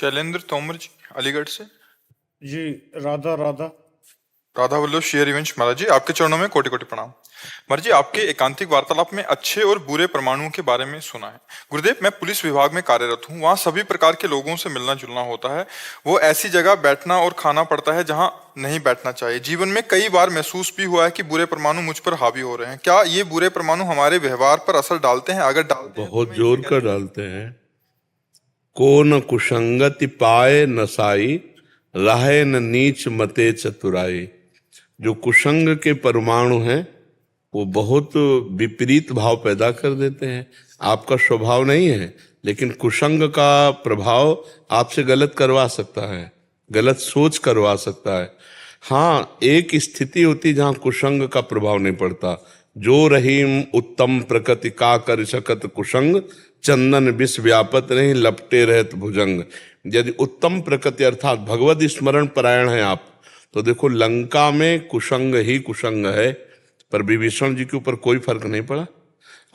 शैलेंद्र तोमर जी, अलीगढ़ से। जी, राधा राधा। राधा वल्लभ श्री हरिवंश महाराज जी, आपके चरणों में कोटि कोटि प्रणाम। महाराज जी, आपके एकांतिक वार्तालाप में अच्छे और बुरे परमाणुओं के बारे में सुना है। गुरुदेव, मैं पुलिस विभाग में कार्यरत हूँ। वहाँ सभी प्रकार के लोगों से मिलना जुलना होता है। वो ऐसी जगह बैठना और खाना पड़ता है जहाँ नहीं बैठना चाहिए। जीवन में कई बार महसूस भी हुआ है कि बुरे परमाणु मुझ पर हावी हो रहे हैं। क्या ये बुरे परमाणु हमारे व्यवहार पर असर डालते हैं? अगर डालते हैं तो बहुत जोर का डालते हैं। को न कुसंगति पाए नसाई, रहे न नीच मते चतुराई। जो कुसंग के परमाणु हैं वो बहुत विपरीत भाव पैदा कर देते हैं। आपका स्वभाव नहीं है, लेकिन कुसंग का प्रभाव आपसे गलत करवा सकता है, गलत सोच करवा सकता है। हाँ, एक स्थिति होती जहां कुसंग का प्रभाव नहीं पड़ता। जो रहीम उत्तम प्रकृति का कर सकत कुसंग, चंदन विष व्यापत नहीं लपटे रहत भुजंग। यदि उत्तम प्रकृति अर्थात भगवत स्मरण परायण है आप, तो देखो लंका में कुसंग ही कुसंग है, पर विभीषण जी के ऊपर कोई फर्क नहीं पड़ा।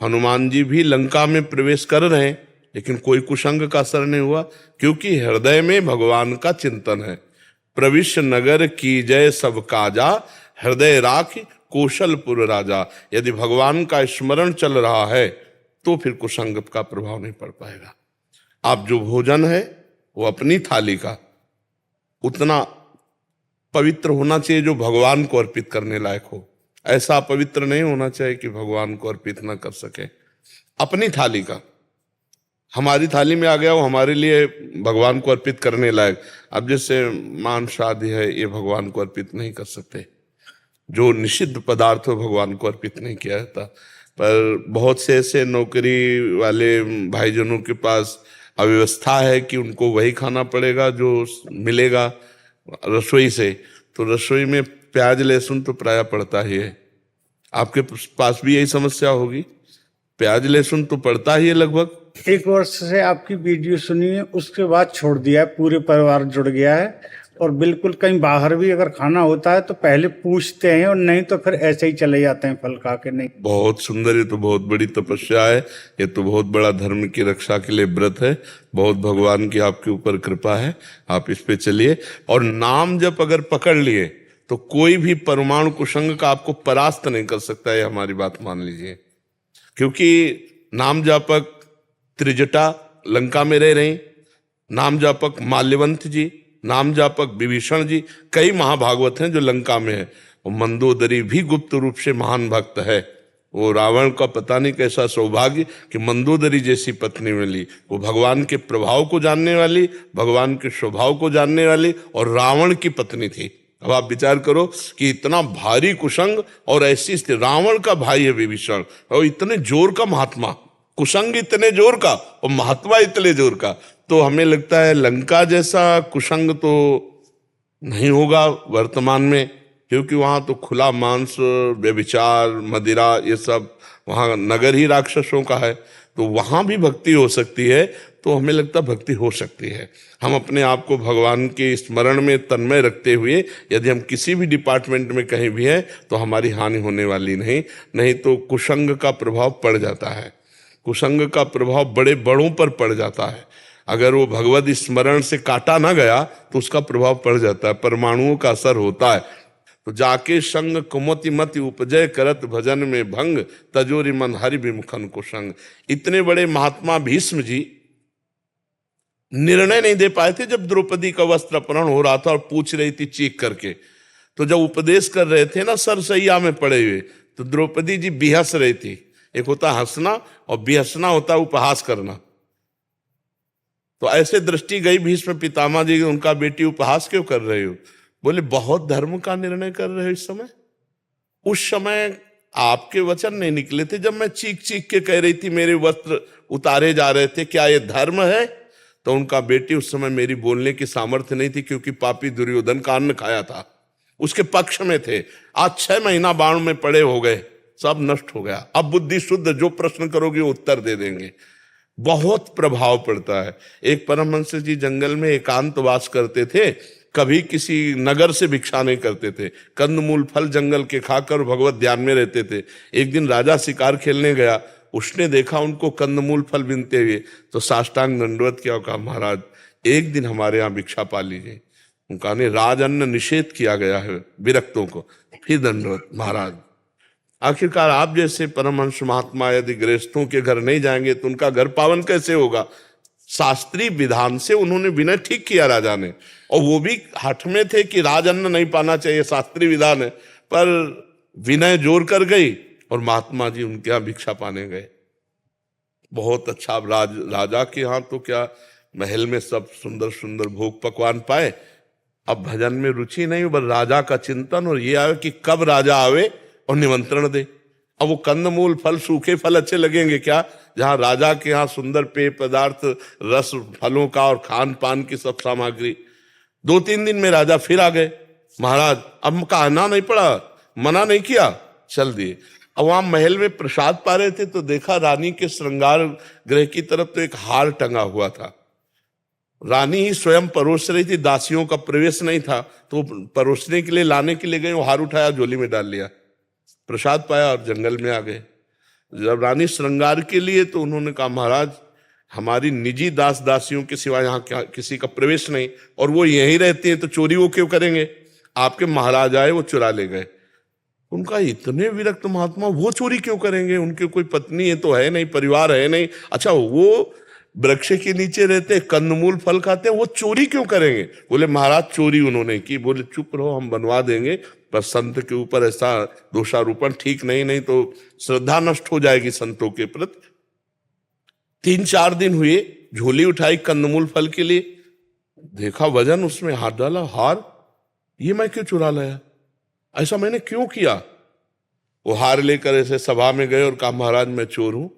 हनुमान जी भी लंका में प्रवेश कर रहे हैं, लेकिन कोई कुसंग का असर नहीं हुआ, क्योंकि हृदय में भगवान का चिंतन है। प्रविश्य नगर की जय सब काजा, हृदय राख कौशलपुर राजा। यदि भगवान का स्मरण चल रहा है तो फिर कुसंग का प्रभाव नहीं पड़ पाएगा। आप जो भोजन है वो अपनी थाली का उतना पवित्र होना चाहिए जो भगवान को अर्पित करने लायक हो। ऐसा पवित्र नहीं होना चाहिए कि भगवान को अर्पित न कर सके। अपनी थाली का, हमारी थाली में आ गया वो हमारे लिए भगवान को अर्पित करने लायक। अब जैसे मांस आदि है, ये भगवान को अर्पित नहीं कर सकते। जो निषिद्ध पदार्थ हो भगवान को अर्पित नहीं किया जाता। पर बहुत से ऐसे नौकरी वाले भाईजनों के पास अव्यवस्था है कि उनको वही खाना पड़ेगा जो मिलेगा रसोई से। तो रसोई में प्याज लहसुन तो प्राय पड़ता ही है। आपके पास भी यही समस्या होगी, प्याज लहसुन तो पड़ता ही है लगभग। 1 वर्ष से आपकी वीडियो सुनी है, उसके बाद छोड़ दिया है। पूरे परिवार जुड़ गया है और बिल्कुल कहीं बाहर भी अगर खाना होता है तो पहले पूछते हैं, और नहीं तो फिर ऐसे ही चले जाते हैं फल खा के। नहीं, बहुत सुंदर, ये तो बहुत बड़ी तपस्या है, ये तो बहुत बड़ा धर्म की रक्षा के लिए व्रत है। बहुत भगवान की आपके ऊपर कृपा है, आप इस पे चलिए। और नाम जप अगर पकड़ लिए तो कोई भी परमाणु कुसंग का आपको परास्त नहीं कर सकता है, हमारी बात मान लीजिए। क्योंकि नाम जापक त्रिजटा लंका में रह रही, नाम जापक माल्यवंत जी, नाम जापक विभीषण जी, कई महाभागवत हैं जो लंका में है। और मंदोदरी भी गुप्त रूप से महान भक्त है। वो रावण का पता नहीं कैसा सौभाग्य कि मंदोदरी जैसी पत्नी मिली। वो भगवान के प्रभाव को जानने वाली, भगवान के स्वभाव को जानने वाली, और रावण की पत्नी थी। अब आप विचार करो कि इतना भारी कुसंग और ऐसी स्थिति, रावण का भाई है विभीषण, और इतने जोर का महात्मा, कुसंग इतने जोर का और महात्मा इतने जोर का। तो हमें लगता है लंका जैसा कुसंग तो नहीं होगा वर्तमान में, क्योंकि वहां तो खुला मांस, व्यभिचार, मदिरा, ये सब, वहां नगर ही राक्षसों का है। तो वहां भी भक्ति हो सकती है। तो हमें लगता है भक्ति हो सकती है। हम अपने आप को भगवान के स्मरण में तन्मय रखते हुए यदि हम किसी भी डिपार्टमेंट में कहीं भी हैं तो हमारी हानि होने वाली नहीं तो कुसंग का प्रभाव पड़ जाता है। कुसंग का प्रभाव बड़े बड़ों पर पड़ जाता है। अगर वो भगवत स्मरण से काटा ना गया तो उसका प्रभाव पड़ जाता है, परमाणुओं का असर होता है। तो जाके संग कुमति मति उपजय करत भजन में भंग, तजोरी मन हरि विमुखन कुसंग। इतने बड़े महात्मा भीष्म जी निर्णय नहीं दे पाए थे जब द्रौपदी का वस्त्र अपहरण हो रहा था और पूछ रही थी चीख करके। तो जब उपदेश कर रहे थे ना सरसैया में पड़े हुए, तो द्रौपदी जी बिहस रही थी। एक होता हंसना और बिहसना होता उपहास करना। तो ऐसे दृष्टि गई भीष्म पितामह जी, उनका बेटी उपहास क्यों कर रहे हो? बोले बहुत धर्म का निर्णय कर रहे हो इस समय। उस समय आपके वचन नहीं निकले थे जब मैं चीख चीख के कह रही थी मेरे वस्त्र उतारे जा रहे थे, क्या ये धर्म है? तो उनका बेटी उस समय मेरी बोलने की सामर्थ्य नहीं थी, क्योंकि पापी दुर्योधन का अन्न खाया था, उसके पक्ष में थे। आज 6 महीना बाण में पड़े हो गए, सब नष्ट हो गया। अब बुद्धि शुद्ध, जो प्रश्न करोगे वो उत्तर दे देंगे। बहुत प्रभाव पड़ता है। एक परमहंस जी जंगल में एकांतवास करते थे, कभी किसी नगर से भिक्षा नहीं करते थे, कंदमूल फल जंगल के खाकर भगवत ध्यान में रहते थे। एक दिन राजा शिकार खेलने गया, उसने देखा उनको कंदमूल फल बिनते हुए, तो साष्टांग दंडवत किया, कहा महाराज एक दिन हमारे यहाँ भिक्षा पा लीजिए। उनका नहीं, राज अन्न निषेध किया गया है विरक्तों को। फिर दंडवत महाराज। आखिरकार आप जैसे परमहंस महात्मा यदि गृहस्थों के घर नहीं जाएंगे तो उनका घर पावन कैसे होगा? शास्त्रीय विधान से उन्होंने विनय ठीक किया राजा ने, और वो भी हठ में थे कि राजअन्न नहीं पाना चाहिए, शास्त्रीय विधान है, पर विनय जोर कर गई और महात्मा जी उनके यहाँ भिक्षा पाने गए। बहुत अच्छा। अब राजा के यहाँ तो क्या महल में सब सुंदर सुंदर भोग पकवान पाए, अब भजन में रुचि नहीं, बस राजा का चिंतन, और ये आवे कि कब राजा आवे और निमंत्रण दे। अब वो कंदमूल फल, सूखे फल अच्छे लगेंगे क्या? जहां राजा के यहाँ सुंदर पेय पदार्थ, रस फलों का और खान पान की सब सामग्री। 2-3 दिन में राजा फिर आ गए। महाराज अब कहना नहीं पड़ा, मना नहीं किया, चल दिए। अब वहां महल में प्रसाद पा रहे थे तो देखा रानी के श्रृंगार गृह की तरफ तो एक हार टंगा हुआ था। रानी ही स्वयं परोस रही थी, दासियों का प्रवेश नहीं था, तो परोसने के लिए लाने के लिए गए, वो हार उठाया, झोली में डाल लिया, प्रसाद पाया और जंगल में आ गए। जब रानी श्रृंगार के लिए, तो उन्होंने कहा महाराज हमारी निजी दास दासियों के सिवा यहाँ किसी का प्रवेश नहीं, और वो यहीं रहती हैं तो चोरी वो क्यों करेंगे? आपके महाराज आए, वो चुरा ले गए। उनका इतने विरक्त महात्मा, वो चोरी क्यों करेंगे? उनके कोई पत्नी है तो है नहीं, परिवार है नहीं। अच्छा, वो वृक्ष के नीचे रहते, कंदमूल फल खाते हैं, वो चोरी क्यों करेंगे? बोले महाराज चोरी उन्होंने की। बोले चुप रहो, हम बनवा देंगे, पर संत के ऊपर ऐसा दोषारोपण ठीक नहीं, नहीं तो श्रद्धा नष्ट हो जाएगी संतों के प्रति। 3-4 दिन हुए, झोली उठाई कंदमूल फल के लिए, देखा वजन, उसमें हाथ डाला, हार, ये मैं क्यों चुरा लाया? ऐसा मैंने क्यों किया? वो हार लेकर ऐसे सभा में गए और कहा महाराज मैं चोर हूं,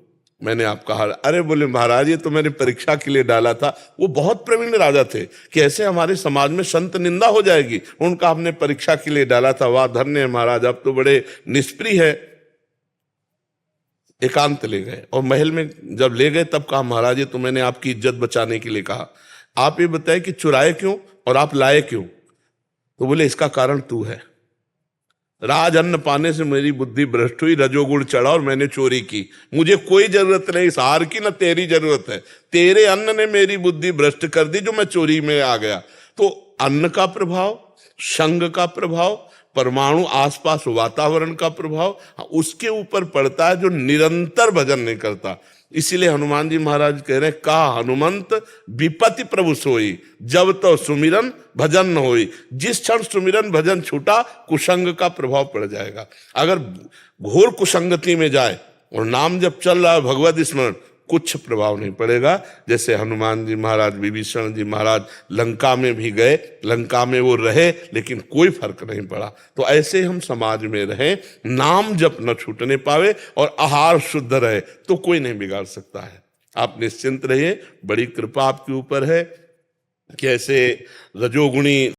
मैंने आपका हार। अरे बोले महाराज ये तो मैंने परीक्षा के लिए डाला था। वो बहुत प्रवीण राजा थे कि ऐसे हमारे समाज में संत निंदा हो जाएगी, उनका हमने परीक्षा के लिए डाला था। वाह धन्य है महाराज, आप तो बड़े निष्प्रिय है। एकांत ले गए, और महल में जब ले गए तब कहा महाराज ये तो मैंने आपकी इज्जत बचाने के लिए कहा, आप ये बताए कि चुराए क्यों और आप लाए क्यों? तो बोले इसका कारण तू है। राज अन्न पाने से मेरी बुद्धि भ्रष्ट हुई, रजोगुण चढ़ा और मैंने चोरी की। मुझे कोई जरूरत नहीं इस हार की, ना तेरी जरूरत है। तेरे अन्न ने मेरी बुद्धि भ्रष्ट कर दी जो मैं चोरी में आ गया। तो अन्न का प्रभाव, संग का प्रभाव, परमाणु आसपास वातावरण का प्रभाव उसके ऊपर पड़ता है जो निरंतर भजन नहीं करता। इसीलिए हनुमान जी महाराज कह रहे हैं, का हनुमंत विपत्ति प्रभु सोई, जब तो सुमिरन भजन न होई। जिस क्षण सुमिरन भजन छूटा, कुसंग का प्रभाव पड़ जाएगा। अगर घोर कुसंगति में जाए और नाम जब चल रहा है भगवत स्मरण, कुछ प्रभाव नहीं पड़ेगा। जैसे हनुमान जी महाराज, विभीषण जी महाराज लंका में भी गए, लंका में वो रहे लेकिन कोई फर्क नहीं पड़ा। तो ऐसे हम समाज में रहें, नाम जप न छूटने पावे और आहार शुद्ध रहे तो कोई नहीं बिगाड़ सकता है। आप निश्चिंत रहिए, बड़ी कृपा आपके ऊपर है कि ऐसे रजोगुणी